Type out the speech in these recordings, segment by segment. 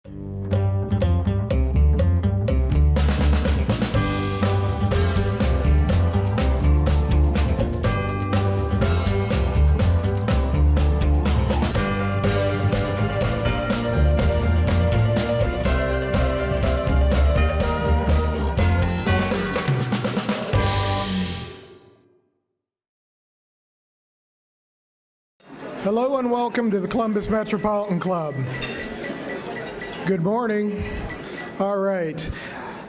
Hello and welcome to the Columbus Metropolitan Club. Good morning. All right.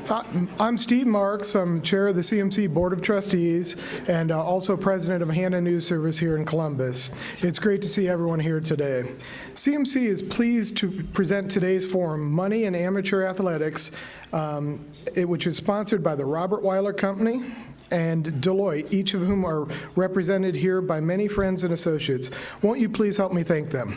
I'm Steve Marks. I'm chair of the CMC Board of Trustees and also president of Hannah News Service here in Columbus. It's great to see everyone here today. CMC is pleased to present today's forum, Money in Amateur Athletics, which is sponsored by the Robert Weiler Company and Deloitte, each of whom are represented here by many friends and associates. Won't you please help me thank them?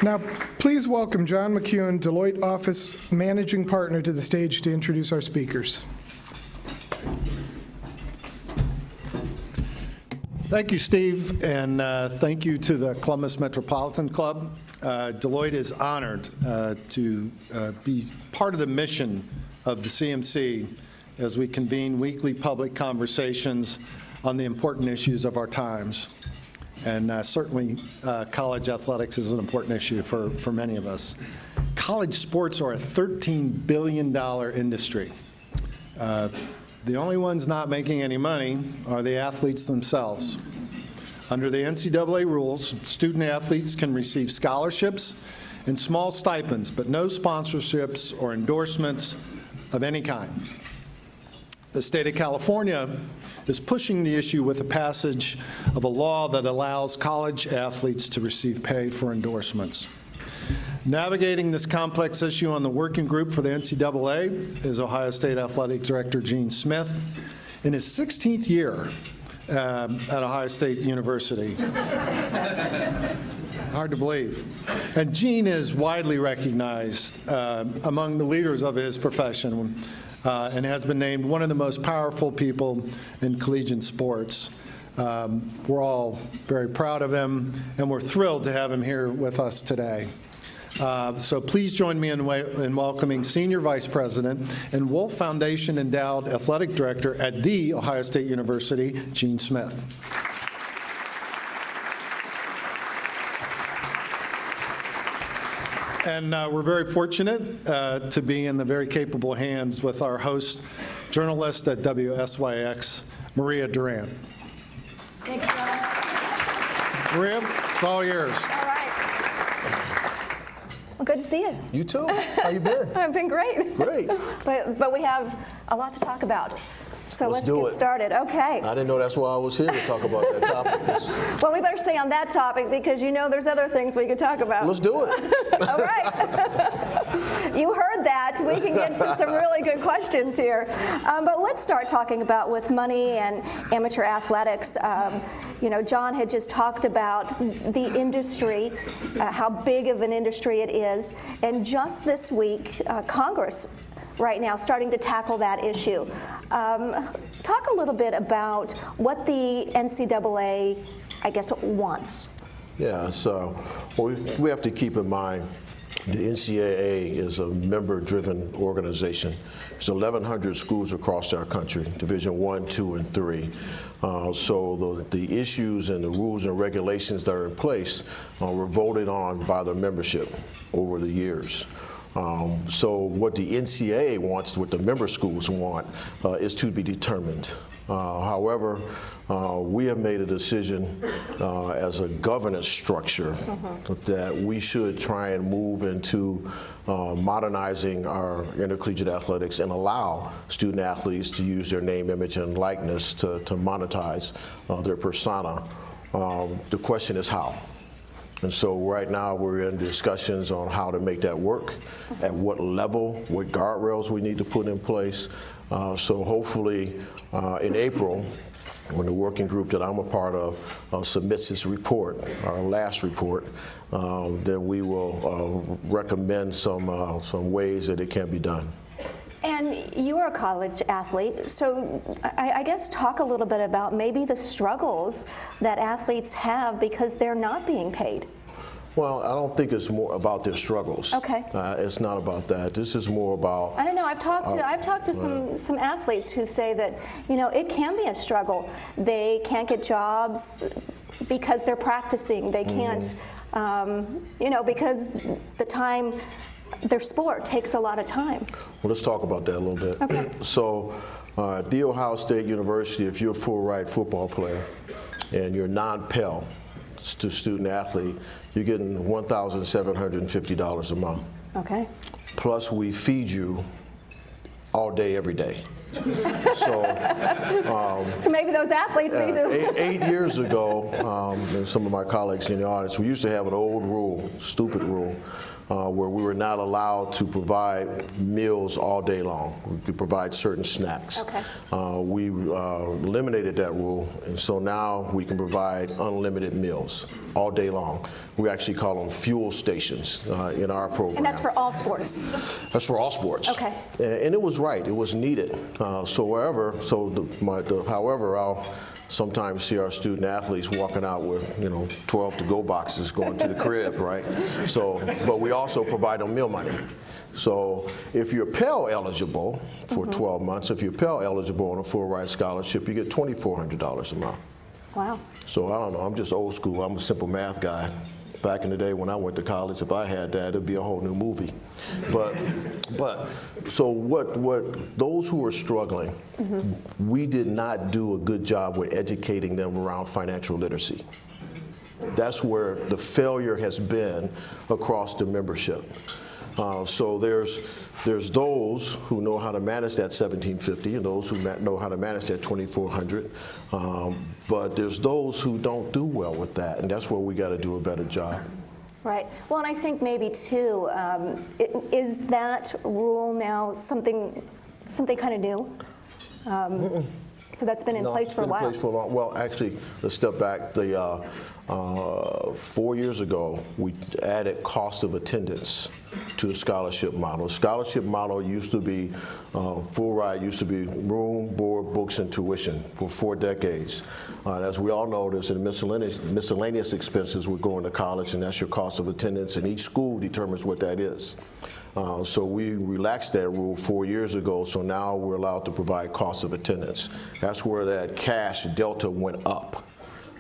Now, please welcome John McEwen, Deloitte Office Managing Partner, to the stage to introduce our speakers. Thank you, Steve, and thank you to the Columbus Metropolitan Club. Deloitte is honored to be part of the mission of the CMC as we convene weekly public conversations on the important issues of our times. And certainly college athletics is an important issue for many of us. College sports are a $13 billion industry. The only ones not making any money are the athletes themselves. Under the NCAA rules, student athletes can receive scholarships and small stipends, but no sponsorships or endorsements of any kind. The state of California is pushing the issue with the passage of a law that allows college athletes to receive pay for endorsements. Navigating this complex issue on the working group for the NCAA is Ohio State Athletic Director Gene Smith. In his 16th year at Ohio State University. Hard to believe. And Gene is widely recognized among the leaders of his profession and has been named one of the most powerful people in collegiate sports. We're all very proud of him, and we're thrilled to have him here with us today. So please join me in welcoming Senior Vice President and Wolf Foundation Endowed Athletic Director at The Ohio State University, Gene Smith. And we're very fortunate to be in the very capable hands with our host, journalist at WSYX, Maria Durant. Thank you, John. Maria, it's all yours. Well, good to see you. You too. How you been? I've been great. Great. But we have a lot to talk about. So let's do get it. started. Okay. I didn't know that's why I was here to talk about that topic. Well, we better stay on that topic because you know there's other things we could talk about. Let's do it. All right. You heard that. We can get to some really good questions here. But let's start talking about with money and amateur athletics. You know, John had just talked about the industry, how big of an industry it is. And just this week, Congress right now starting to tackle that issue. Talk a little bit about what the NCAA, I guess, wants. Yeah, so we have to keep in mind the NCAA is a member-driven organization. There's 1,100 schools across our country, Division I, II, and III. So the issues and the rules and regulations that are in place were voted on by the membership over the years. So what the NCAA wants, what the member schools want, is to be determined. However, we have made a decision as a governance structure that we should try and move into modernizing our intercollegiate athletics and allow student athletes to use their name, image, and likeness to monetize their persona. The question is how. And so right now we're in discussions on how to make that work, at what level, what guardrails we need to put in place. So hopefully in April, when the working group that I'm a part of submits its report, our last report, then we will recommend some ways that it can be done. And you're a college athlete, so I guess talk a little bit about maybe the struggles that athletes have because they're not being paid. Well, I don't think it's more about their struggles. Okay. It's not about that. This is more about. I don't know. I've talked to some athletes who say that, you know, it can be a struggle. They can't get jobs because they're practicing. They can't, you know, because the time, their sport takes a lot of time. Well, let's talk about that a little bit. Okay. So, at The Ohio State University, if you're a full-ride football player and you're non-Pell student athlete, you're getting $1,750 a month. Okay. Plus, we feed you all day, every day. So maybe those athletes need to. 8 years ago, and some of my colleagues in the audience, we used to have an old rule, stupid rule, where we were not allowed to provide meals all day long. We could provide certain snacks. Okay. We eliminated that rule, and so now we can provide unlimited meals all day long. We actually call them fuel stations in our program. And that's for all sports. That's for all sports. Okay. And it was right. It was needed. However, I'll sometimes see our student athletes walking out with, 12 to-go boxes going to the crib, right? So, but we also provide them meal money. So if you're Pell eligible for 12 months, if you're Pell eligible on a full ride scholarship, you get $2,400 a month. Wow. So I don't know, I'm just old school. I'm a simple math guy. Back in the day when I went to college, if I had that, it'd be a whole new movie. So those who are struggling, we did not do a good job with educating them around financial literacy. That's where the failure has been across the membership. So there's those who know how to manage that $1,750 and those who know how to manage that $2,400. But there's those who don't do well with that, and that's where we got to do a better job. Right. Well, and I think maybe too, is that rule now something kind of new? So that's been in place for a while. It's been in place for a while. Well, actually, let's step back. 4 years ago, we added cost of attendance to the scholarship model. The scholarship model used to be full ride, used to be room, board, books, and tuition for 4 decades. As we all know, there's miscellaneous expenses with going to college, and that's your cost of attendance, and each school determines what that is. So we relaxed that rule 4 years ago, so now we're allowed to provide cost of attendance. That's where that cash delta went up.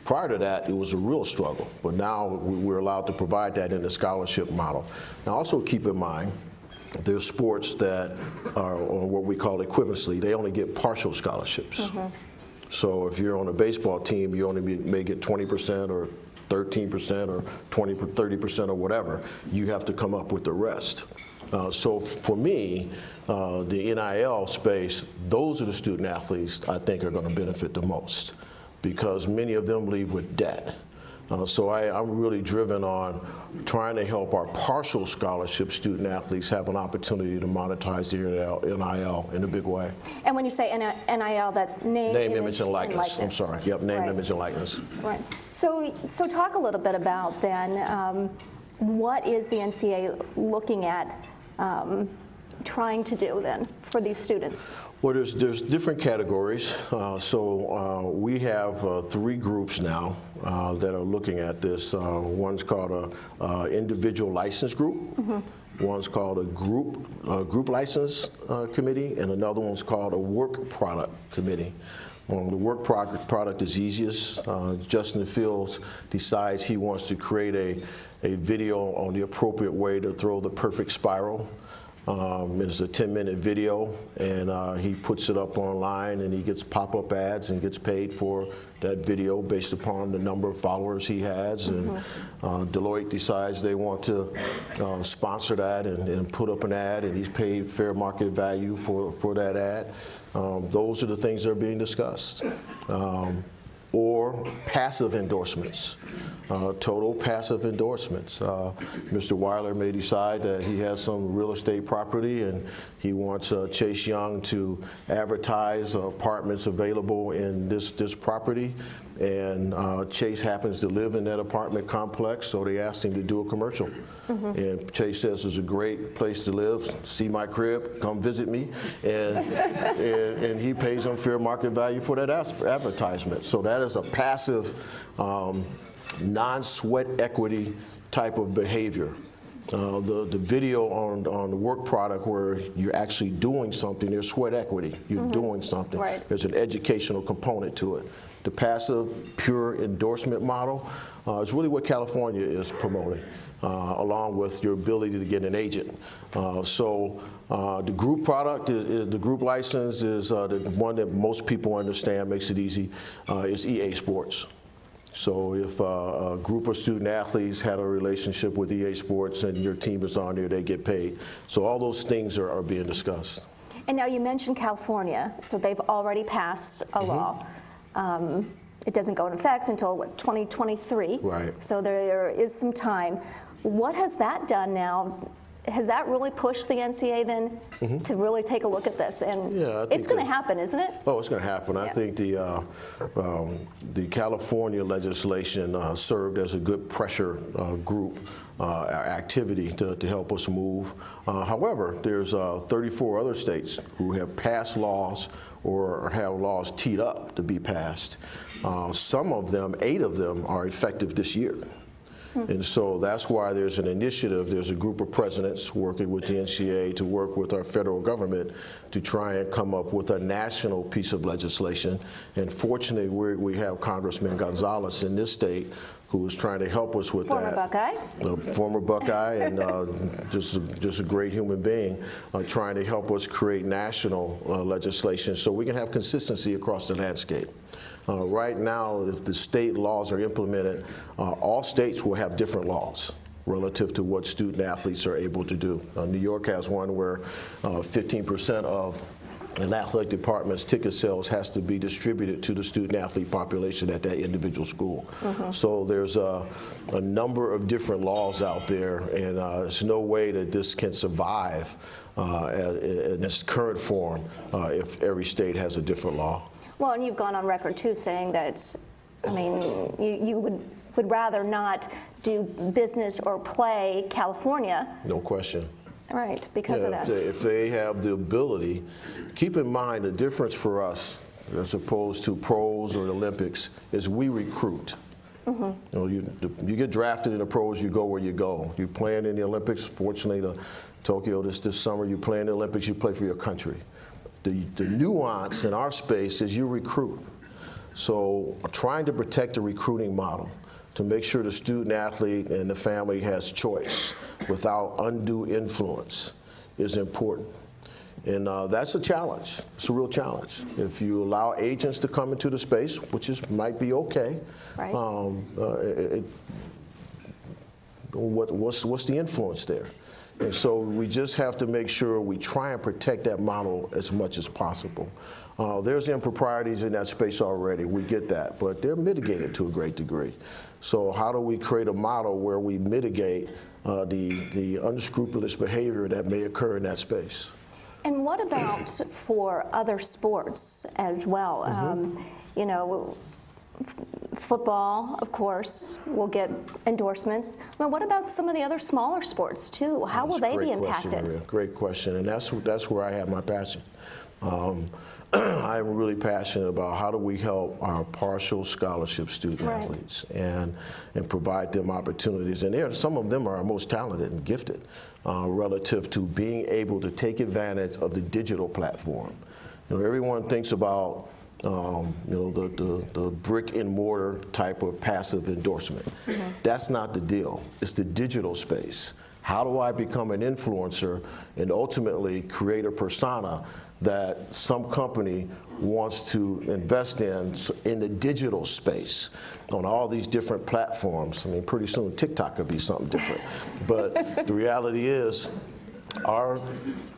Prior to that, it was a real struggle, but now we're allowed to provide that in the scholarship model. Now also keep in mind, there's sports that are on what we call equivalency. They only get partial scholarships. So if you're on a baseball team, you only may get 20% or 13% or 30% or whatever. You have to come up with the rest. So for me, the NIL space, those are the student athletes I think are going to benefit the most, because many of them leave with debt. So I'm really driven on trying to help our partial scholarship student athletes have an opportunity to monetize their NIL in a big way. And when you say NIL, that's name, image, and likeness. I'm sorry. Yep, name, Right. image, and likeness. Right. So talk a little bit about then, what is the NCAA looking at trying to do then for these students? Well, there's different categories. We have 3 groups now that are looking at this. One's called a individual license group. One's called a group license committee, and another one's called a work product committee. The work product is easiest. Justin Fields decides he wants to create a video on the appropriate way to throw the perfect spiral. It's a 10-minute video, and he puts it up online, and he gets pop-up ads and gets paid for that video based upon the number of followers he has. And Deloitte decides they want to sponsor that and put up an ad, and he's paid fair market value for that ad. Those are the things that are being discussed. Or passive endorsements. total passive endorsements. Mr. Weiler may decide that he has some real estate property and he wants Chase Young to advertise apartments available in this property, and Chase happens to live in that apartment complex, so they asked him to do a commercial. And Chase says it's a great place to live, see my crib, come visit me, and he pays them fair market value for that advertisement. So that is a passive, non-sweat equity type of behavior. The video on the work product where you're actually doing something, there's sweat equity. You're doing something. Right. There's an educational component to it. The passive, pure endorsement model is really what California is promoting, along with your ability to get an agent. The group product, the group license is the one that most people understand, makes it easy, is EA Sports. So if a group of student athletes had a relationship with EA Sports and your team is on there, they get paid. So all those things are being discussed. And now you mentioned California, so they've already passed a law. It doesn't go into effect until, what, 2023? Right. So there is some time. What has that done now? Has that really pushed the NCAA then to really take a look at this? And Yeah, I think it's going to happen, isn't it? Oh, it's going to happen. I Yeah. think the California legislation served as a good pressure group activity to help us move. However, there's 34 other states who have passed laws or have laws teed up to be passed. Some of them, 8 of them, are effective this year. And so that's why there's an initiative, there's a group of presidents working with the NCAA to work with our federal government to try and come up with a national piece of legislation. And fortunately, we have Congressman Gonzalez in this state who is trying to help us with Former that. Buckeye. Former Buckeye and just a great human being, trying to help us create national legislation so we can have consistency across the landscape. Right now, if the state laws are implemented, all states will have different laws relative to what student athletes are able to do. New York has one where 15% of an athletic department's ticket sales has to be distributed to the student athlete population at that individual school. So there's a number of different laws out there, and there's no way that this can survive in its current form if every state has a different law. Well, and you've gone on record, too, saying that, I mean, you would rather not do business or play California. No question. Right, because of that. If they have the ability, keep in mind the difference for us as opposed to pros or the Olympics is we recruit. You know, you get drafted in the pros, you go where you go. You're playing in the Olympics. Fortunately, Tokyo this summer, you play in the Olympics, you play for your country. The nuance in our space is you recruit. So trying to protect the recruiting model to make sure the student athlete and the family has choice without undue influence is important. And that's a challenge. It's a real challenge. If you allow agents to come into the space, which might be okay, Right. What's the influence there? And so we just have to make sure we try and protect that model as much as possible. There's improprieties in that space already, we get that, but they're mitigated to a great degree. So how do we create a model where we mitigate the unscrupulous behavior that may occur in that space? And what about for other sports as well? You know, football, of course, will get endorsements. Well, what about some of the other smaller sports too? How will they be impacted? Great question, and that's where I have my passion. I'm really passionate about how do we help our partial scholarship student Right. athletes and provide them opportunities. And some of them are our most talented and gifted relative to being able to take advantage of the digital platform. You know, everyone thinks about the brick and mortar type of passive endorsement. That's not the deal. It's the digital space. How do I become an influencer and ultimately create a persona that some company wants to invest in the digital space on all these different platforms? I mean, pretty soon TikTok could be something different. But the reality is, our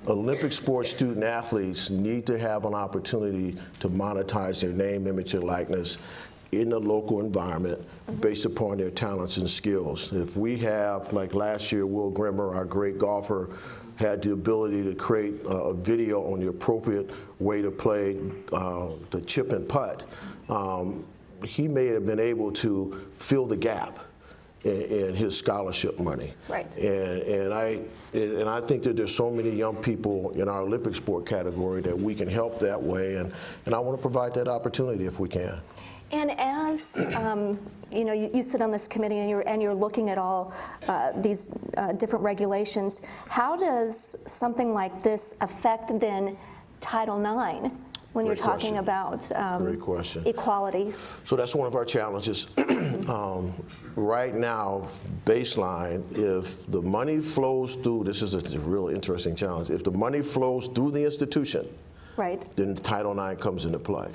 Olympic sports student athletes need to have an opportunity to monetize their name, image, and likeness in the local environment based upon their talents and skills. If we have, like last year, Will Grimmer, our great golfer, had the ability to create a video on the appropriate way to play the chip and putt, he may have been able to fill the gap in his scholarship money. Right. And I think that there's so many young people in our Olympic sport category that we can help that way, and I want to provide that opportunity if we can. And as you know, you sit on this committee and you're looking at all these different regulations. How does something like this affect then Title IX when you're Great talking question. about Great question. equality? So that's one of our challenges. Right now, baseline, if the money flows through, this is a real interesting challenge. If the money flows through the institution, Right. then Title IX comes into play.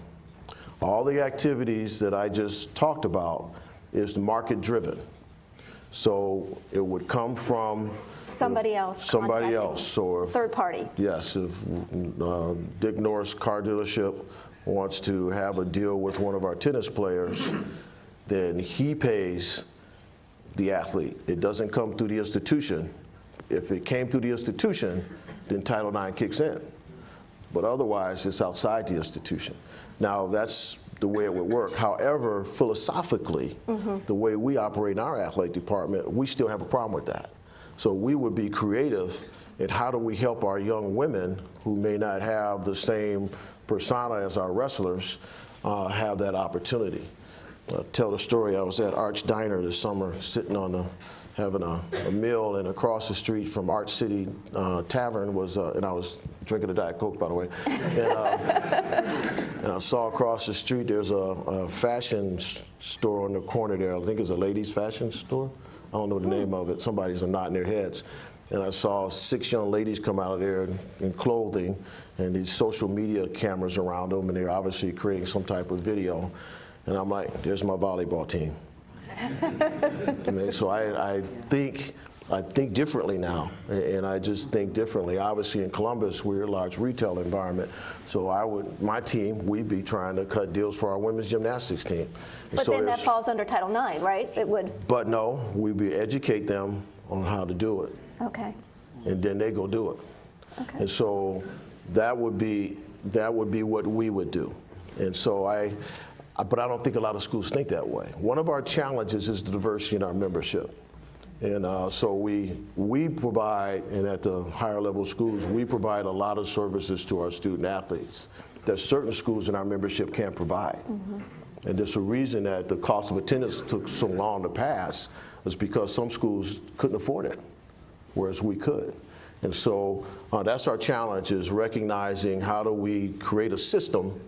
All the activities that I just talked about is market driven. So it would come from Somebody else. somebody contacting else, or if, third party. yes, if Dick Norris car dealership wants to have a deal with one of our tennis players, then he pays the athlete. It doesn't come through the institution. If it came through the institution, then Title IX kicks in. But otherwise, it's outside the institution. Now, that's the way it would work. However, philosophically, the way we operate in our athletic department, we still have a problem with that. So we would be creative in how do we help our young women who may not have the same persona as our wrestlers have that opportunity. I'll tell the story. I was at Arch Diner this summer, sitting on having a meal, and across the street from Arch City Tavern was, and I was drinking a Diet Coke, by the way, and I saw across the street there's a fashion store on the corner there. I think it's a ladies' fashion store. I don't know the name of it. Somebody's nodding their heads. And I saw 6 young ladies come out of there in clothing and these social media cameras around them, and they're obviously creating some type of video. And I'm like, there's my volleyball team. I mean, so I think differently now, and I just think differently. Obviously, in Columbus, we're a large retail environment, so my team, we'd be trying to cut deals for our women's gymnastics team. And But so then that falls under Title IX, right? It would. But no, we'd be educate them on how to do it, Okay. and then they go do it. Okay. And so that would be what we would do. And so but I don't think a lot of schools think that way. One of our challenges is the diversity in our membership. And so we provide, and at the higher level schools, we provide a lot of services to our student athletes that certain schools in our membership can't provide. And there's a reason that the cost of attendance took so long to pass is because some schools couldn't afford it, whereas we could. And so that's our challenge, is recognizing how do we create a system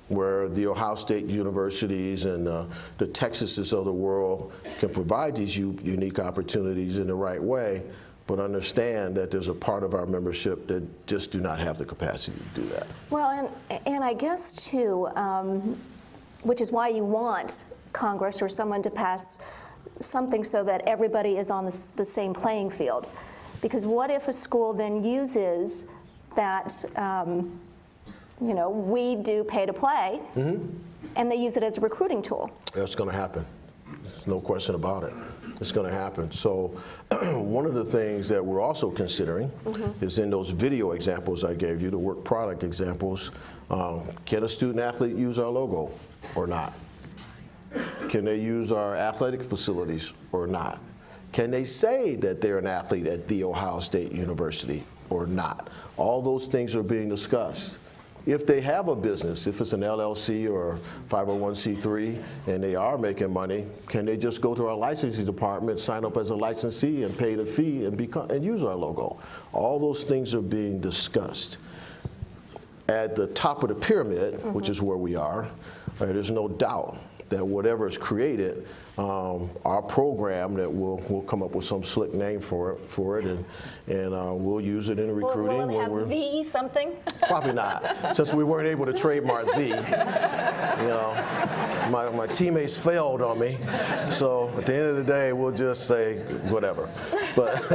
where the Ohio State universities and the Texases of the world can provide these unique opportunities in the right way, but understand that there's a part of our membership that just do not have the capacity to do that. Well, and I guess too, which is why you want Congress or someone to pass something so that everybody is on the same playing field. Because what if a school then uses that, we do pay to play, and they use it as a recruiting tool? That's going to happen. There's no question about it. It's going to happen. So one of the things that we're also considering is in those video examples I gave you, the work product examples, can a student athlete use our logo or not? Can they use our athletic facilities or not? Can they say that they're an athlete at The Ohio State University or not? All those things are being discussed. If they have a business, if it's an LLC or 501c3 and they are making money, can they just go to our licensing department, sign up as a licensee and pay the fee and use our logo? All those things are being discussed. At the top of the pyramid, which is where we are, there's no doubt that whatever is created, our program that we'll come up with some slick name for it, and we'll use it in recruiting. Will it have the something? Probably not, since we weren't able to trademark the. My teammates failed on me, so at the end of the day, we'll just say whatever. But it's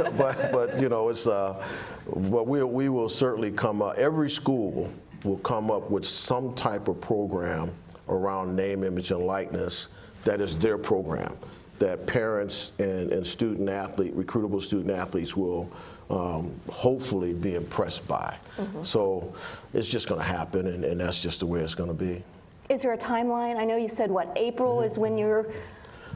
but we will certainly come up. Every school will come up with some type of program around name, image, and likeness that is their program, that parents and student athlete, recruitable student athletes will hopefully be impressed by. So it's just going to happen, and that's just the way it's going to be. Is there a timeline? I know you said, what, April is when you're...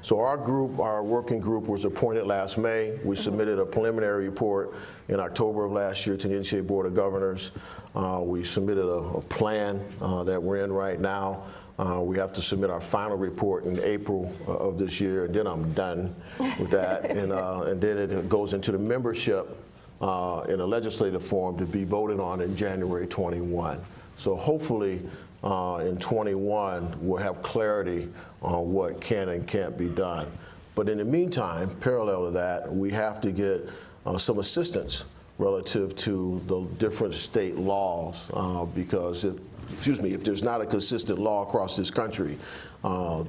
So our group, our working group was appointed last May. We submitted a preliminary report in October of last year to the NCAA Board of Governors. We submitted a plan that we're in right now. We have to submit our final report in April of this year, and then I'm done with that. And then it goes into the membership in a legislative form to be voted on in January 21. So hopefully in 21 we'll have clarity on what can and can't be done. But in the meantime, parallel to that, we have to get some assistance relative to the different state laws because if there's not a consistent law across this country,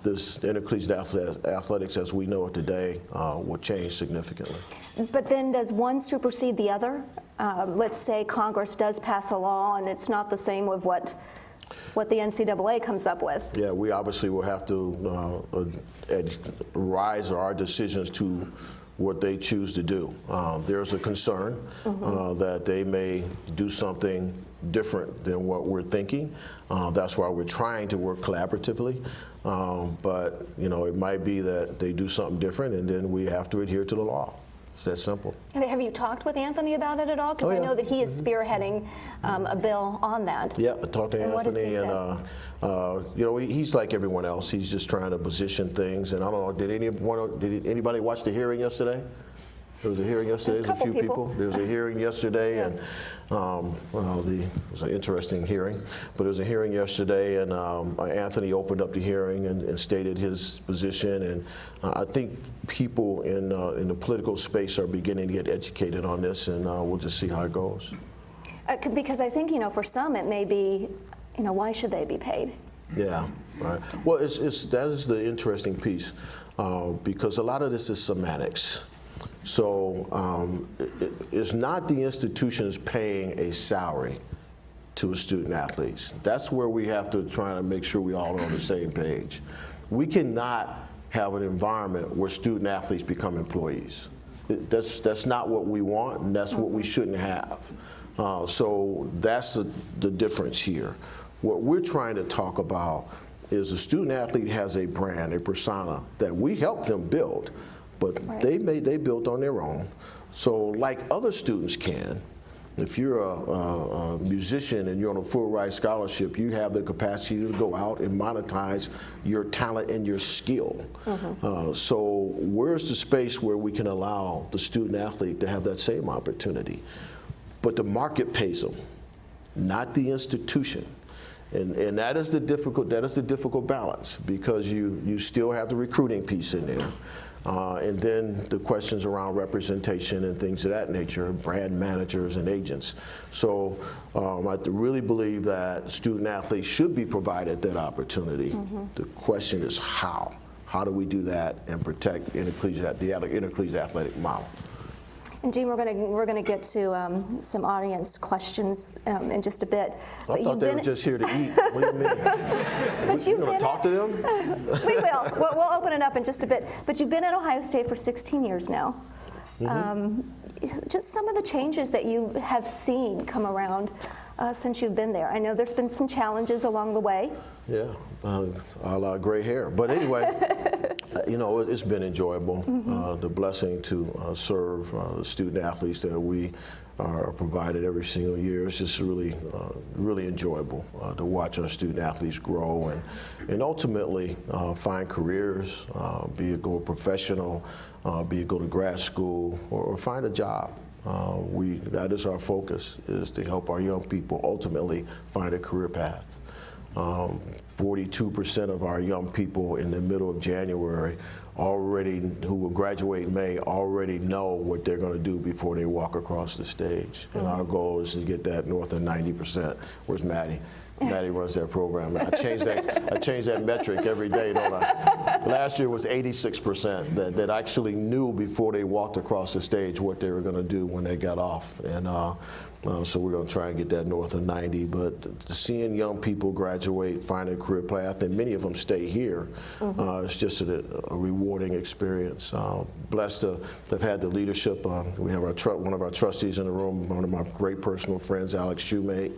this intercollegiate athletics as we know it today will change significantly. But then does one supersede the other? Let's say Congress does pass a law and it's not the same with what the NCAA comes up with. Yeah, we obviously will have to rise our decisions to what they choose to do. There's a concern that they may do something different than what we're thinking. That's why we're trying to work collaboratively. But it might be that they do something different, and then we have to adhere to the law. It's that simple. Have you talked with Anthony about it at all? Because I know that he is spearheading a bill on that. Yeah, I talked to And what does he Anthony, and he's like everyone else. He's just trying to position things. And I don't know, did anybody watch the hearing yesterday? There was a hearing yesterday. There's a few people. There was a hearing yesterday, and it was an interesting hearing. But there was a hearing yesterday, and Anthony opened up the hearing and stated his position. And I think people in the political space are beginning to get educated on this, and we'll just see how it goes. Because I think for some it may be, why should they be paid? Yeah, right. Well, that is the interesting piece because a lot of this is semantics. So it's not the institutions paying a salary to student athletes. That's where we have to try to make sure we all are on the same page. We cannot have an environment where student athletes become employees. That's not what we want, and that's what we shouldn't have. So that's the difference here. What we're trying to talk about is a student athlete has a brand, a persona that we help them build. But they built on their own. So like other students can, if you're a musician and you're on a full ride scholarship, you have the capacity to go out and monetize your talent and your skill. So where's the space where we can allow the student athlete to have that same opportunity? But the market pays them, not the institution. And that is the difficult balance because you still have the recruiting piece in there. And then the questions around representation and things of that nature, brand managers and agents. So I really believe that student athletes should be provided that opportunity. The question is how. How do we do that and protect the intercollegiate athletic model? And Gene, we're going to get to some audience questions in just a bit. I thought they were just here to eat. What do you mean? But You're going to talk to them? We will. We'll open it up in just a bit. But you've been at Ohio State for 16 years now. Just some of the changes that you have seen come around since you've been there. I know there's been some challenges along the way. Yeah, a lot of gray hair. But anyway, it's been enjoyable. The blessing to serve the student athletes that we are provided every single year. It's just really, really enjoyable to watch our student athletes grow and ultimately find careers, be it go professional, be it go to grad school, or find a job. That is our focus, is to help our young people ultimately find a career path. 42% of our young people in the middle of January who will graduate in May already know what they're going to do before they walk across the stage. And our goal is to get that north of 90%. Where's Maddie? Maddie runs that program. I change that metric every day, don't I? Last year was 86% that actually knew before they walked across the stage what they were going to do when they got off. And so we're going to try and get that north of 90. But seeing young people graduate, find a career path, and many of them stay here, it's just a rewarding experience. Blessed to have had the leadership. We have one of our trustees in the room, one of my great personal friends, Alex Shoemate.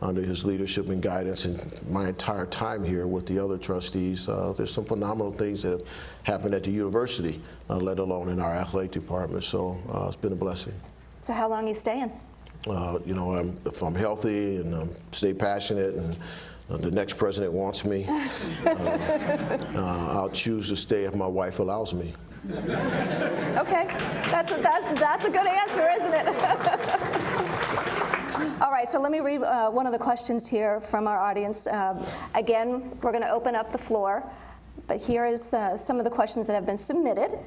Under his leadership and guidance, and my entire time here with the other trustees, there's some phenomenal things that have happened at the university, let alone in our athletic department. So it's been a blessing. So how long are you staying? You know, if I'm healthy and stay passionate, and the next president wants me, I'll choose to stay if my wife allows me. Okay, that's a good answer, isn't it? All right, so let me read one of the questions here from our audience. Again, we're going to open up the floor, but here is some of the questions that have been submitted.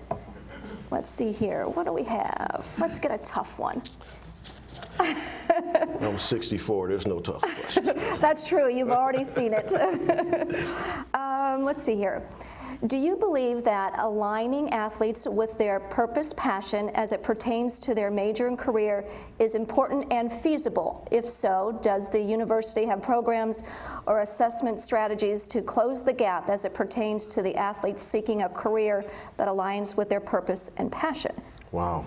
Let's see here. What do we have? Let's get a tough one. I'm 64. There's no tough question. That's true. You've already seen it. Let's see here. Do you believe that aligning athletes with their purpose, passion, as it pertains to their major and career is important and feasible? If so, does the university have programs or assessment strategies to close the gap as it pertains to the athletes seeking a career that aligns with their purpose and passion? Wow.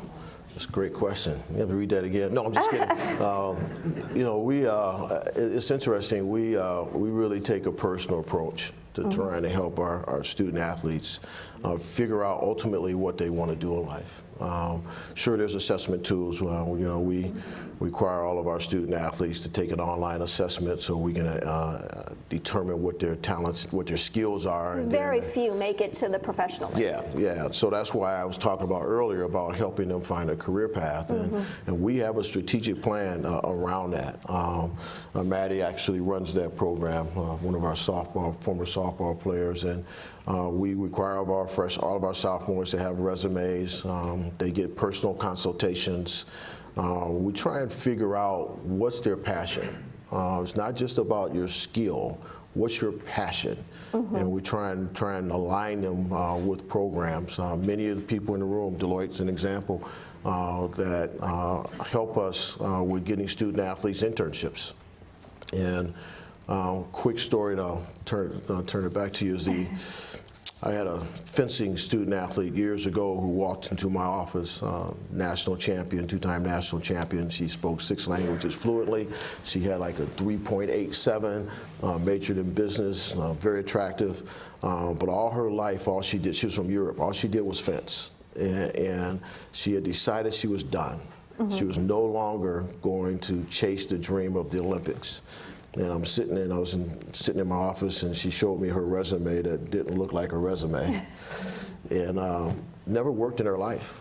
That's a great question. You have to read that again. No, I'm just kidding. You know, it's interesting. We really take a personal approach to trying to help our student athletes figure out ultimately what they want to do in life. Sure, there's assessment tools. You know, we require all of our student athletes to take an online assessment so we can determine what their talents, what their skills are. Very few make it to the professional level. Yeah. So that's why I was talking about earlier about helping them find a career path, and we have a strategic plan around that. Maddie actually runs that program, one of our former softball players, and we require all of our sophomores to have resumes. They get personal consultations. We try and figure out what's their passion. It's not just about your skill. What's your passion? And we try and align them with programs. Many of the people in the room, Deloitte's an example, that help us with getting student athletes internships. And quick story, and I'll turn it back to you, is I had a fencing student athlete years ago who walked into my office, national champion, two-time national champion. She spoke 6 languages fluently. She had like a 3.87, majored in business, very attractive. But all her life, she was from Europe, all she did was fence. And she had decided she was done. She was no longer going to chase the dream of the Olympics. And I was sitting in my office, and she showed me her resume that didn't look like a resume, and never worked in her life.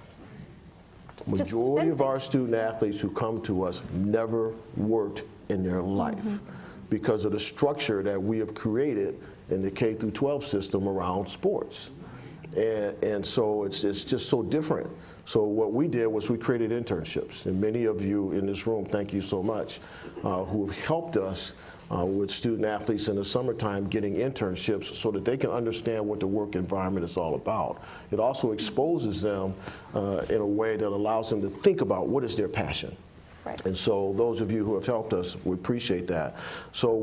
Majority of our student athletes who come to us never worked in their life because of the structure that we have created in the K through 12 system around sports, and so it's just so different. So what we did was we created internships, and many of you in this room, thank you so much, who have helped us with student athletes in the summertime getting internships so that they can understand what the work environment is all about. It also exposes them in a way that allows them to think about what is their passion. Right. And so those of you who have helped us, we appreciate that. So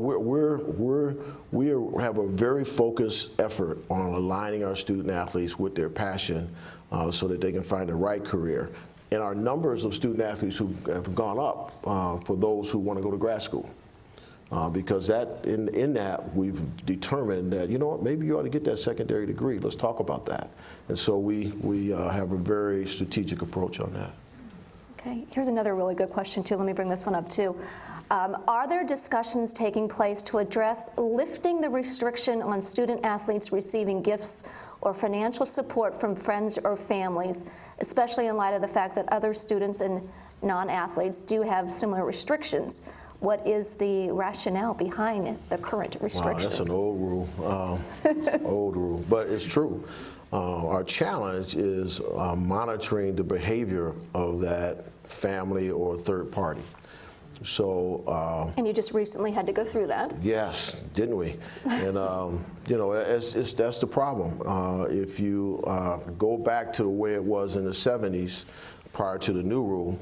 we have a very focused effort on aligning our student athletes with their passion so that they can find the right career. And our numbers of student athletes who have gone up for those who want to go to grad school. Because in that, we've determined that, you know what, maybe you ought to get that secondary degree. Let's talk about that. And so we have a very strategic approach on that. Okay, here's another really good question too. Let me bring this one up too. Are there discussions taking place to address lifting the restriction on student athletes receiving gifts or financial support from friends or families, especially in light of the fact that other students and non-athletes do have similar restrictions? What is the rationale behind the current restrictions? Wow, that's an old rule, old rule, but it's true. Our challenge is monitoring the behavior of that family or third party. So. And you just recently had to go through that. Yes, didn't we? And you know, that's the problem. If you go back to the way it was in the 70s, prior to the new rule,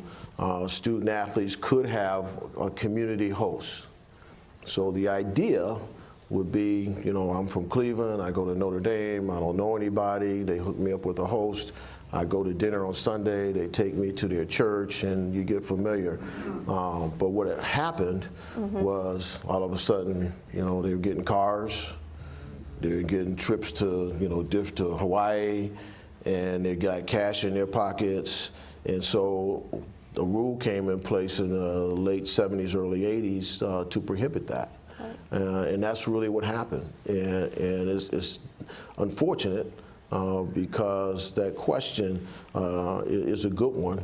student athletes could have a community host. So the idea would be, you know, I'm from Cleveland, I go to Notre Dame, I don't know anybody, they hook me up with a host. I go to dinner on Sunday, they take me to their church, and you get familiar. But what had happened was all of a sudden, you know, they were getting cars, they were getting trips to, you know, to Hawaii, and they got cash in their pockets. And so the rule came in place in the late 70s, early 80s to prohibit that. And that's really what happened. And it's unfortunate. Because that question is a good one,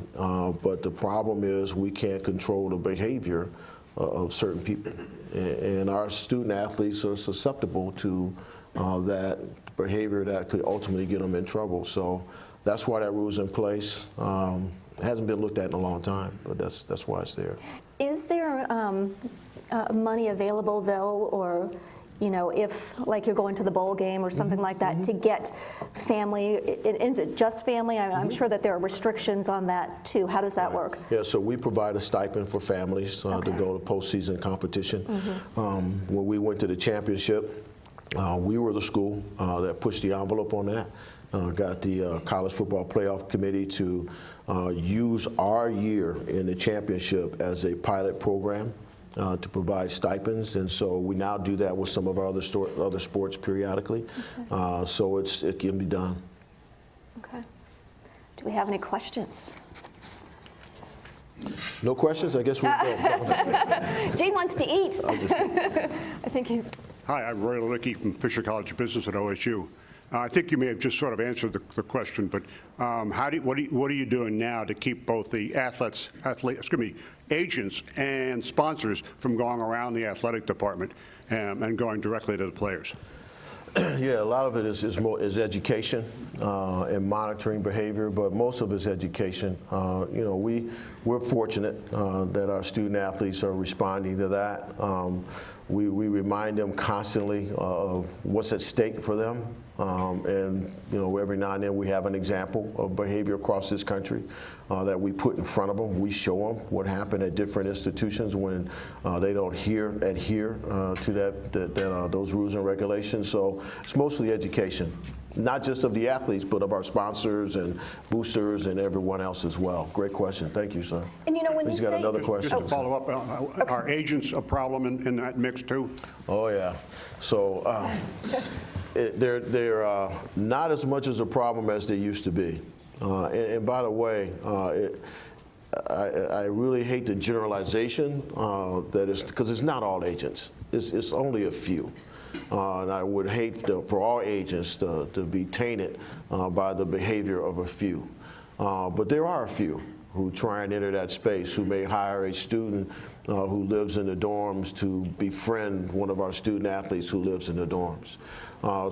but the problem is we can't control the behavior of certain people. And our student athletes are susceptible to that behavior that could ultimately get them in trouble. So that's why that rule's in place. It hasn't been looked at in a long time, but that's why it's there. Is there money available, though, or you know, if like you're going to the bowl game or something like that, to get family, is it just family? I'm sure that there are restrictions on that too. How does that work? Yeah, so we provide a stipend for families to go to postseason competition. When we went to the championship, we were the school that pushed the envelope on that. Got the College Football Playoff Committee to use our year in the championship as a pilot program. To provide stipends, and so we now do that with some of our other sports periodically. So it can be done. Okay. Do we have any questions? No questions? I guess we go. Gene wants to eat. I think he's. Hi, I'm Roy Lewicky from Fisher College of Business at OSU. I think you may have just sort of answered the question, but what are you doing now to keep both the agents and sponsors from going around the athletic department and going directly to the players? Yeah, a lot of it is education and monitoring behavior, but most of it is education. You know, we're fortunate that our student athletes are responding to that. We remind them constantly of what's at stake for them. And you know, every now and then we have an example of behavior across this country that we put in front of them. We show them what happened at different institutions when they don't adhere to those rules and regulations. So it's mostly education, not just of the athletes, but of our sponsors and boosters and everyone else as well. Great question. Thank you, sir. And you know, when He's you got say another question. Just to follow up, are agents a problem in that mix too? Oh yeah. So they're not as much as a problem as they used to be. And by the way, I really hate the generalization that is, because it's not all agents. It's only a few. And I would hate for all agents to be tainted by the behavior of a few. But there are a few who try and enter that space, who may hire a student who lives in the dorms to befriend one of our student athletes who lives in the dorms.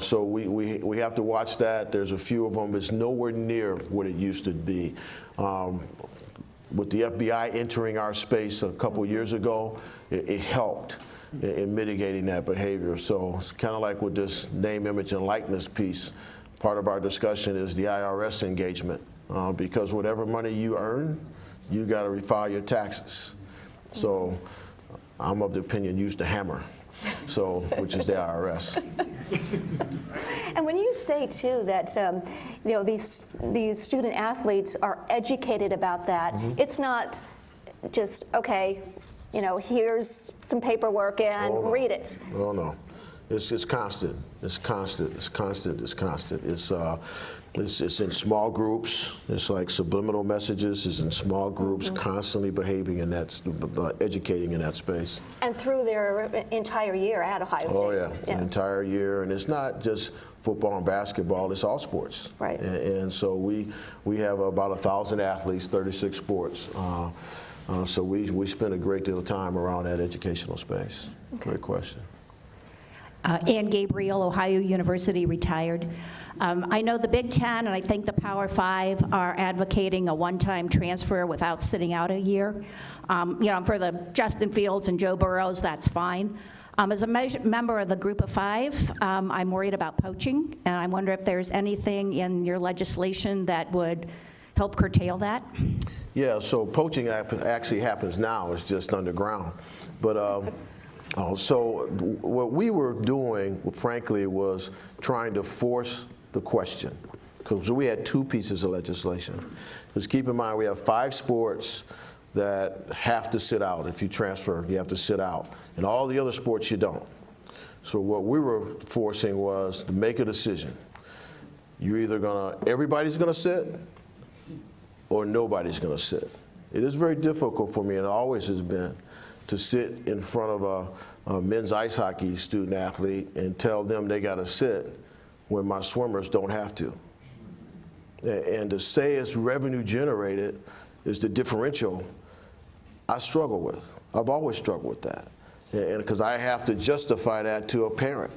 So we have to watch that. There's a few of them. It's nowhere near what it used to be. With the FBI entering our space a couple years ago, it helped in mitigating that behavior. So it's kind of like with this name, image, and likeness piece. Part of our discussion is the IRS engagement, because whatever money you earn, you got to refile your taxes. So I'm of the opinion, use the hammer, which is the IRS. And when you say too that you know, these student athletes are educated about that, it's not just okay, you know, here's some paperwork and read it. Oh no, it's constant. It's constant. It's constant. It's constant. It's in small groups. It's like subliminal messages. It's in small groups, constantly behaving in that, educating in that space. And through their entire year at Ohio State. Oh yeah, the entire year, and it's not just football and basketball. It's all sports. Right. And so we have about 1,000 athletes, 36 sports. So we spend a great deal of time around that educational space. Okay. Great question. Ann Gabriel, Ohio University, retired. I know the Big Ten and I think the Power Five are advocating a one-time transfer without sitting out a year. For the Justin Fields and Joe Burrows, that's fine. As a member of the Group of Five, I'm worried about poaching, and I wonder if there's anything in your legislation that would help curtail that. Yeah, so poaching actually happens now. It's just underground. But so what we were doing, frankly, was trying to force the question, because we had two pieces of legislation. Because keep in mind, we have 5 sports that have to sit out. If you transfer, you have to sit out. And all the other sports, you don't. So what we were forcing was to make a decision. You're either everybody's gonna sit, or nobody's gonna sit. It is very difficult for me, and it always has been, to sit in front of a men's ice hockey student athlete and tell them they gotta sit when my swimmers don't have to. And to say it's revenue generated is the differential I struggle with. I've always struggled with that. And because I have to justify that to a parent.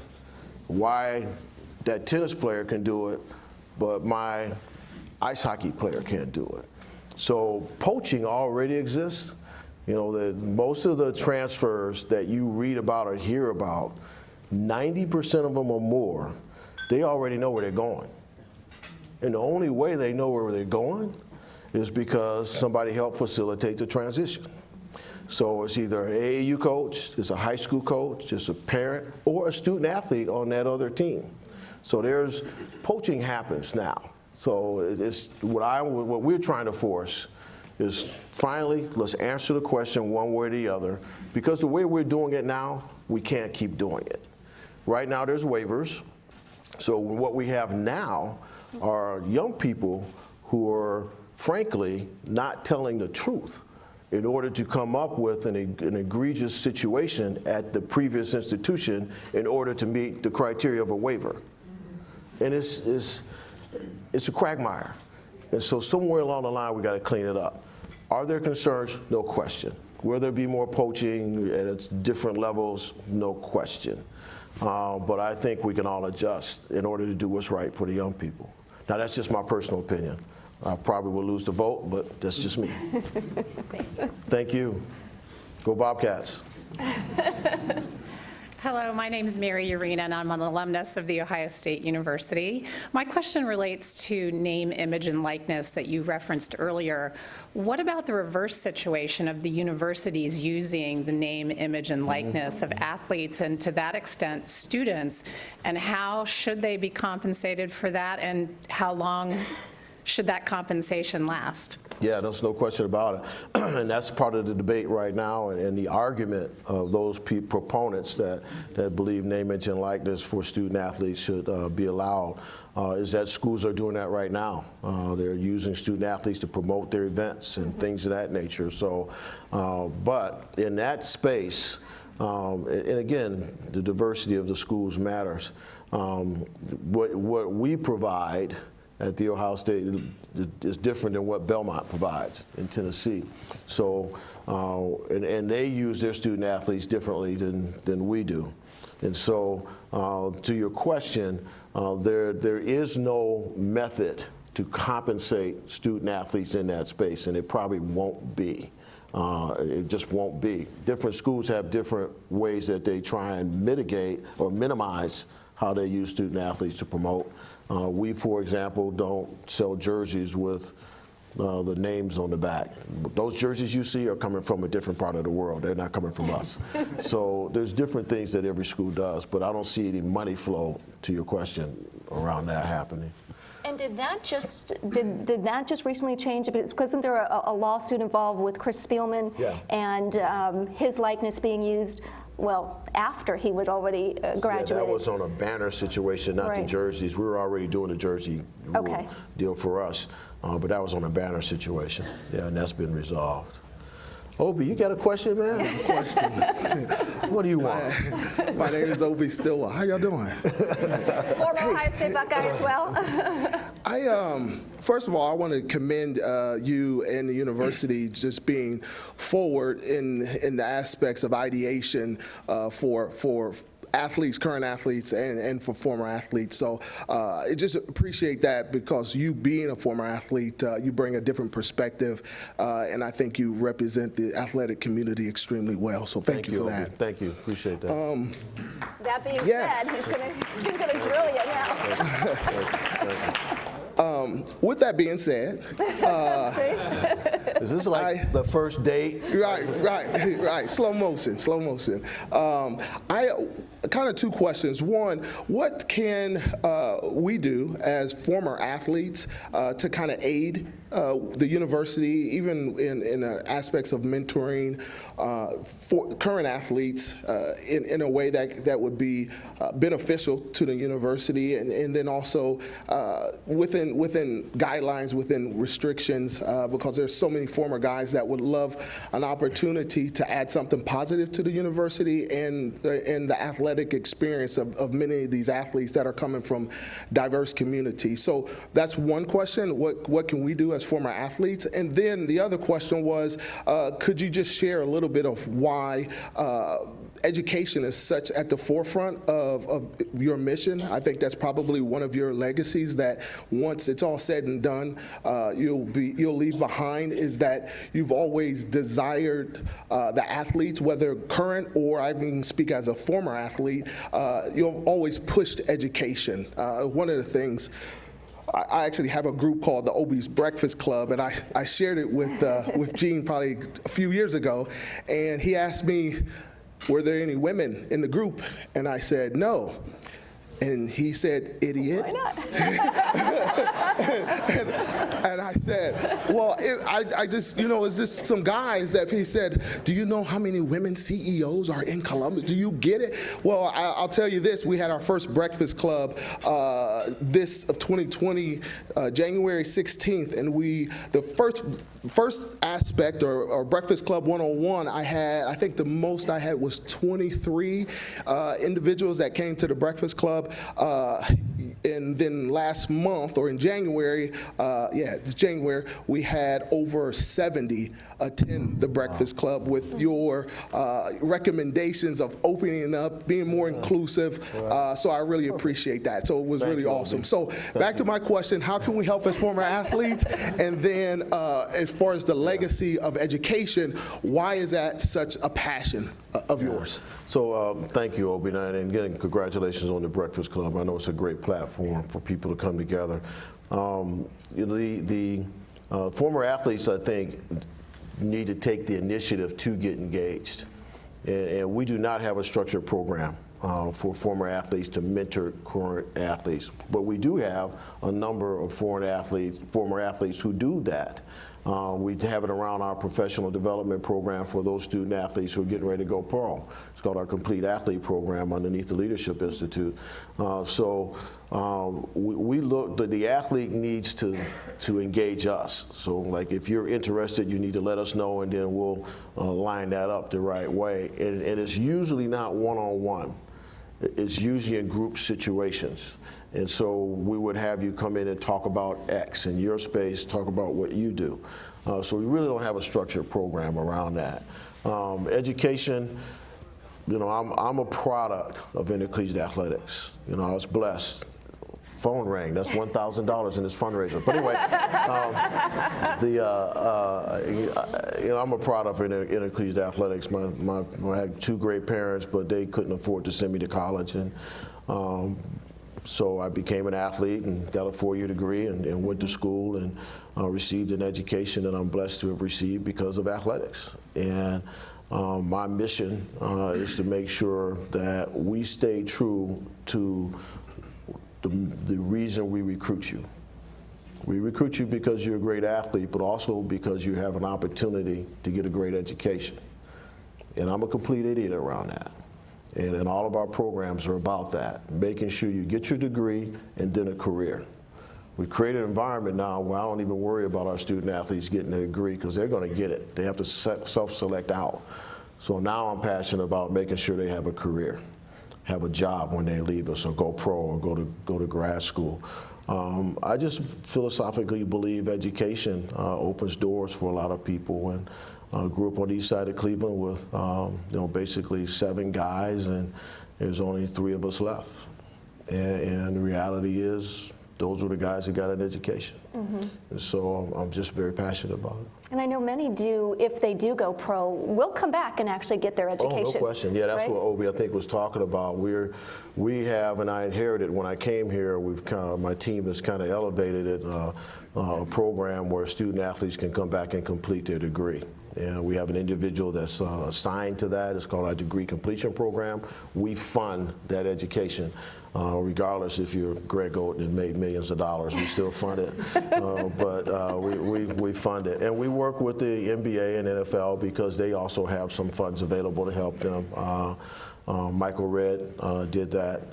Why that tennis player can do it, but my ice hockey player can't do it. So poaching already exists. Most of the transfers that you read about or hear about, 90% of them or more, they already know where they're going. And the only way they know where they're going is because somebody helped facilitate the transition. So it's either an AAU coach, it's a high school coach, it's a parent, or a student athlete on that other team. So poaching happens now. So it's what we're trying to force is finally, let's answer the question one way or the other, because the way we're doing it now, we can't keep doing it. Right now there's waivers. So what we have now are young people who are frankly not telling the truth in order to come up with an egregious situation at the previous institution in order to meet the criteria of a waiver. And it's a quagmire. And so somewhere along the line, we got to clean it up. Are there concerns? No question. Will there be more poaching at its different levels? No question. But I think we can all adjust in order to do what's right for the young people. Now, that's just my personal opinion. I probably will lose the vote, but that's just me. Thank you. Go Bobcats. Hello, my name is Mary Urena, and I'm an alumnus of The Ohio State University. My question relates to name, image, and likeness that you referenced earlier. What about the reverse situation of the universities using the name, image, and likeness of athletes, and to that extent, students? And how should they be compensated for that, and how long should that compensation last? Yeah, there's no question about it. And that's part of the debate right now, and the argument of those proponents that believe name, image, and likeness for student athletes should be allowed is that schools are doing that right now. They're using student athletes to promote their events and things of that nature. So, but in that space, and again, the diversity of the schools matters. What we provide at The Ohio State is different than what Belmont provides in Tennessee. So, and they use their student athletes differently than we do. And so, to your question, there is no method to compensate student athletes in that space, and it probably won't be. It just won't be. Different schools have different ways that they try and mitigate or minimize how they use student athletes to promote. We, for example, don't sell jerseys with the names on the back. Those jerseys you see are coming from a different part of the world. They're not coming from us. So there's different things that every school does, but I don't see any money flow, to your question, around that happening. And did that just recently change? Wasn't there a lawsuit involved with Chris Spielman and his likeness being used? Well, after he would already graduated. Yeah, that was on a banner situation, not the jerseys. We were already doing the jersey deal for us, but that was on a banner situation. Yeah, and that's been resolved. Obi, you got a question, man? What do you want? My name is Obi Stillwell. How y'all doing? Former Ohio State Buckeye as well. First of all, I want to commend you and the university just being forward in the aspects of ideation for athletes, current athletes, and for former athletes. So I just appreciate that, because you being a former athlete, you bring a different perspective, and I think you represent the athletic community extremely well. So thank you for Obi. that. Thank you. Appreciate that. That being Yeah. said, he's gonna drill you now. With that being said, Is this like the first date? right. Slow motion. I kind of two questions. One, what can we do as former athletes to kind of aid the university, even in aspects of mentoring for current athletes in a way that would be beneficial to the university, and then also within guidelines, within restrictions, because there's so many former guys that would love an opportunity to add something positive to the university and the athletic experience of many of these athletes that are coming from diverse communities. So that's one question. What can we do as former athletes? And then the other question was, could you just share a little bit of why education is such at the forefront of your mission? I think that's probably one of your legacies, that once it's all said and done, you'll leave behind, is that you've always desired the athletes, whether current or I can speak as a former athlete, you've always pushed education. One of the things, I actually have a group called the Obie's Breakfast Club, and I shared it with Gene probably a few years ago, and he asked me, were there any women in the group? And I said, no. And he said, idiot. Why not? and I said, well, I just, it's just some guys that he said, do you know how many women CEOs are in Columbus? Do you get it? Well, I'll tell you this. We had our first breakfast club this of 2020, January 16th, and the first aspect or Breakfast Club 101, I think the most I had was 23 individuals that came to the Breakfast Club. And then last month, or in January, this January, we had over 70 attend the Breakfast Club with your recommendations of opening up, being more inclusive. So I really appreciate that. So it was really awesome. So back to my question, how can we help as former athletes? And then as far as the legacy of education, why is that such a passion of yours? So thank you, Obi, and again, congratulations on the Breakfast Club. I know it's a great platform for people to come together. The former athletes, I think, need to take the initiative to get engaged. And we do not have a structured program for former athletes to mentor current athletes. But we do have a number of former athletes who do that. We have it around our professional development program for those student athletes who are getting ready to go pro. It's called our Complete Athlete Program underneath the Leadership Institute. We look, the athlete needs to engage us. So like if you're interested, you need to let us know, and then we'll line that up the right way. And it's usually not one-on-one. It's usually in group situations. And so we would have you come in and talk about X in your space, talk about what you do. So we really don't have a structured program around that. Education, I'm a product of intercollegiate athletics. I was blessed. Phone rang. That's $1,000 in this fundraiser. But anyway, I'm a product of intercollegiate athletics. I had two great parents, but they couldn't afford to send me to college, and so I became an athlete and got a 4-year degree and went to school and received an education that I'm blessed to have received because of athletics. And my mission is to make sure that we stay true to the reason we recruit you. We recruit you because you're a great athlete, but also because you have an opportunity to get a great education. And I'm a complete idiot around that. And all of our programs are about that, making sure you get your degree and then a career. We create an environment now where I don't even worry about our student athletes getting a degree, because they're going to get it. They have to self-select out. So now I'm passionate about making sure they have a career, have a job when they leave us, or go pro, or go to grad school. I just philosophically believe education opens doors for a lot of people. And grew up on the east side of Cleveland with basically 7 guys, and there's only 3 of us left. And the reality is, those were the guys that got an education. And so I'm just very passionate about it. And I know many do, if they do go pro, will come back and actually get their education. Oh, no question. Yeah, that's right? what Obi, I think, was talking about. We have, and I inherited when I came here, my team has kind of elevated it, a program where student athletes can come back and complete their degree. And we have an individual that's assigned to that. It's called our degree completion program. We fund that education. Regardless if you're Greg Oden and made millions of dollars, we still fund it. But we fund it. And we work with the NBA and NFL because they also have some funds available to help them. Michael Redd did that,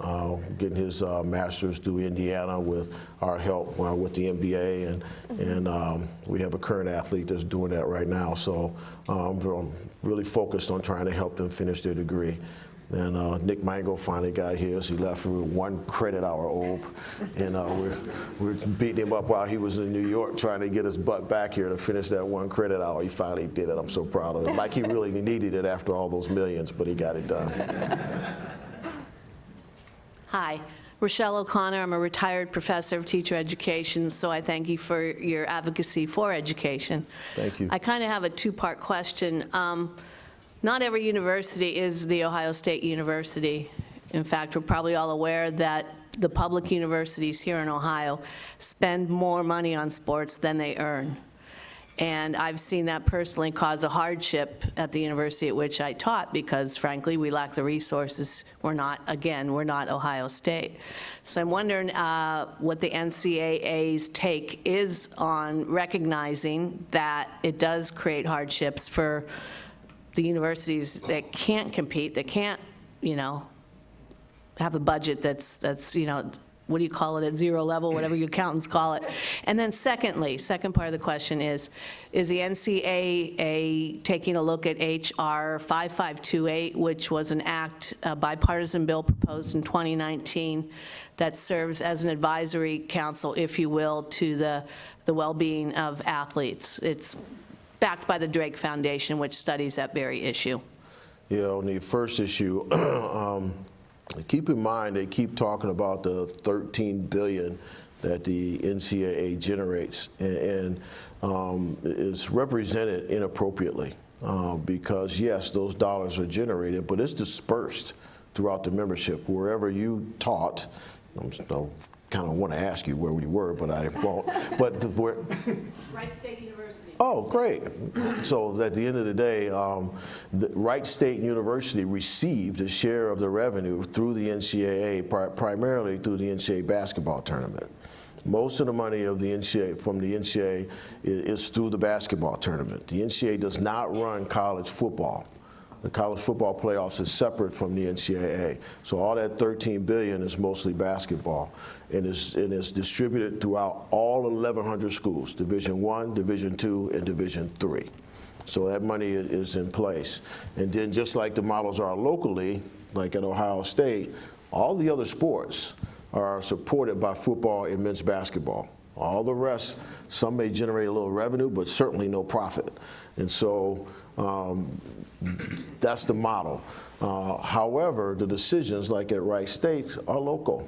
getting his master's through Indiana with our help with the NBA, and we have a current athlete that's doing that right now. So I'm really focused on trying to help them finish their degree. And Nick Mango finally got his. He left for 1 credit hour OB, and we're beating him up while he was in New York trying to get his butt back here to finish that 1 credit hour. He finally did it. I'm so proud of him. Like he really needed it after all those millions, but he got it done. Hi, Rochelle O'Connor. I'm a retired professor of teacher education, so I thank you for your advocacy for education. Thank you. I kind of have a 2-part question. Not every university is the Ohio State University. In fact, we're probably all aware that the public universities here in Ohio spend more money on sports than they earn. And I've seen that personally cause a hardship at the university at which I taught because, frankly, we lack the resources. We're not Ohio State. So I'm wondering what the NCAA's take is on recognizing that it does create hardships for the universities that can't compete, that can't, have a budget that's what do you call it, at 0 level, whatever you accountants call it. And then secondly, second part of the question is the NCAA taking a look at H.R. 5528, which was an act, a bipartisan bill proposed in 2019 that serves as an advisory council, if you will, to the well-being of athletes. It's backed by the Drake Foundation, which studies that very issue. Yeah, on the first issue, keep in mind they keep talking about the $13 billion that the NCAA generates, and it's represented inappropriately because yes, those dollars are generated, but it's dispersed throughout the membership. Wherever you taught, I kind of want to ask you where you were, but I won't. But where? Wright State University. Oh, great. So at the end of the day, the Wright State University received a share of the revenue through the NCAA, primarily through the NCAA basketball tournament. Most of the money of the NCAA, from the NCAA is through the basketball tournament. The NCAA does not run college football. The college football playoffs is separate from the NCAA. So all that $13 billion is mostly basketball, and it's distributed throughout all 1,100 schools, Division I, Division II, and Division III. So that money is in place. And then just like the models are locally, like at Ohio State, all the other sports are supported by football and men's basketball. All the rest, some may generate a little revenue, but certainly no profit. And so that's the model. However, the decisions, like at Wright State, are local.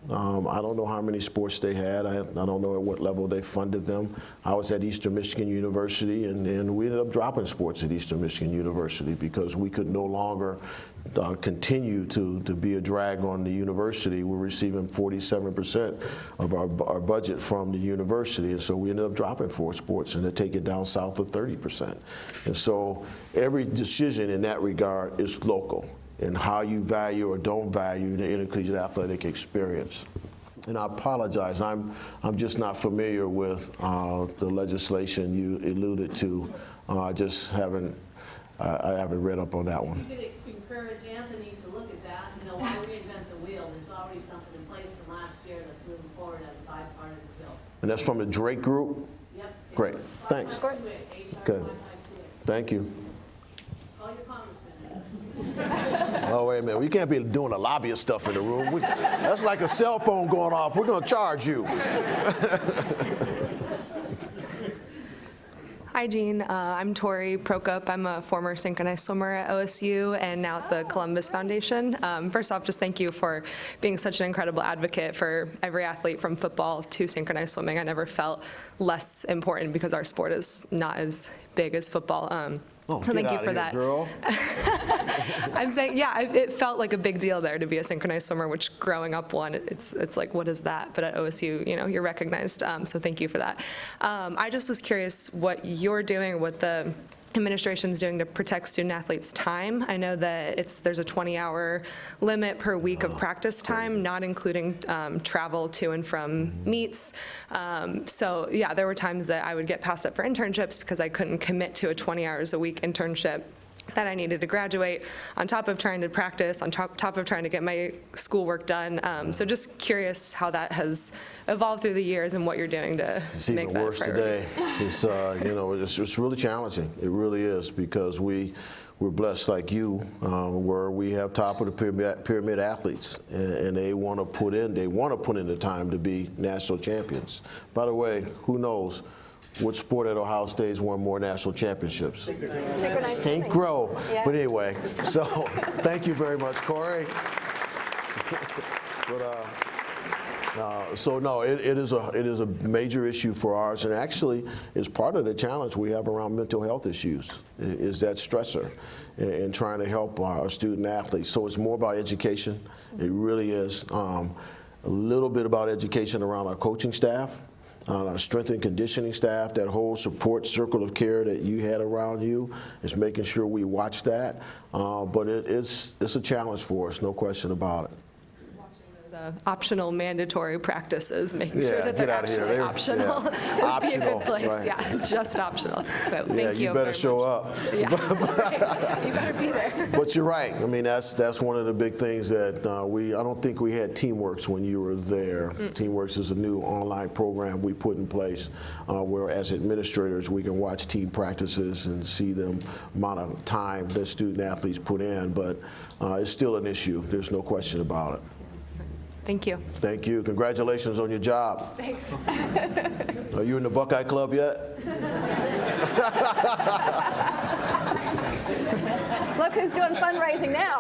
I don't know how many sports they had. I don't know at what level they funded them. I was at Eastern Michigan University, and we ended up dropping sports at Eastern Michigan University because we could no longer continue to be a drag on the university. We're receiving 47% of our budget from the university, and so we ended up dropping 4 sports and to take it down south of 30%. And so every decision in that regard is local, and how you value or don't value the intercollegiate athletic experience. And I apologize, I'm just not familiar with the legislation you alluded to. I haven't read up on that one. You could encourage Anthony to look at that. Why reinvent the wheel? There's already something in place from last year that's moving forward as a bipartisan bill. And that's from the Drake Group? Yep. Great, thanks. Good. Thank you. Call your congressman. Oh, wait a minute. We can't be doing the lobbyist stuff in the room. That's like a cell phone going off. We're going to charge you. Hi, Jean. I'm Tori Prokop. I'm a former synchronized swimmer at OSU and now at the Columbus Foundation. First off, just thank you for being such an incredible advocate for every athlete from football to synchronized swimming. I never felt less important because our sport is not as big as football. So thank you for that. Girl. I'm saying, yeah, it felt like a big deal there to be a synchronized swimmer, which growing up it's like, what is that? But at OSU, you're recognized, so thank you for that. I just was curious what you're doing, what the administration's doing to protect student athletes' time. I know that there's a 20-hour limit per week of practice time, not including travel to and from meets. So yeah, there were times that I would get passed up for internships because I couldn't commit to a 20 hours a week internship that I needed to graduate, on top of trying to practice, on top of trying to get my schoolwork done. So just curious how that has evolved through the years and what you're doing to It's make even that a worse priority. today. It's really challenging. It really is, because we're blessed like you, where we have top of the pyramid athletes, and they want to put in the time to be national champions. By the way, who knows what sport at Ohio State has won more national championships? Synchro. Yeah. But anyway, so thank you very much, Corey. So no, it is a major issue for ours, and actually is part of the challenge we have around mental health issues, is that stressor and trying to help our student athletes. So it's more about education. It really is. A little bit about education around our coaching staff, our strength and conditioning staff, that whole support circle of care that you had around you, is making sure we watch that. But it's a challenge for us, no question about it. Optional mandatory practices, making sure that get they're out of here. actually optional would be a Optional, good place. right. Yeah, just optional. But thank Yeah, you better very show much. up. Yeah, right. You better be there. But you're right. I mean, that's one of the big things that I don't think we had Teamworks when you were there. Teamworks is a new online program we put in place, where as administrators we can watch team practices and see the amount of time that student athletes put in. But it's still an issue. There's no question about it. Thank you. Thank you. Congratulations on your job. Thanks. Are you in the Buckeye Club yet? Look who's doing fundraising now.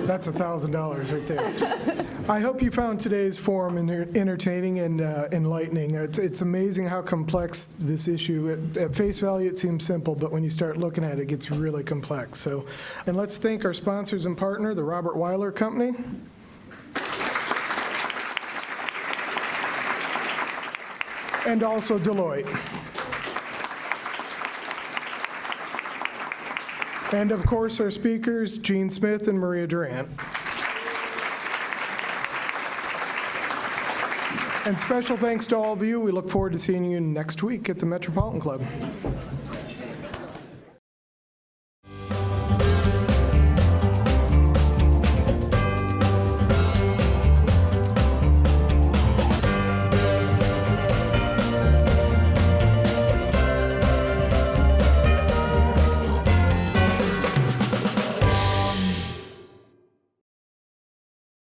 That's $1,000 right there. I hope you found today's forum entertaining and enlightening. It's amazing how complex this issue. At face value, it seems simple, but when you start looking at it, it gets really complex. So, and let's thank our sponsors and partner, the Robert Weiler Company. And also Deloitte. And of course, our speakers, Gene Smith and Maria Durant. And special thanks to all of you. We look forward to seeing you next week at the Metropolitan Club.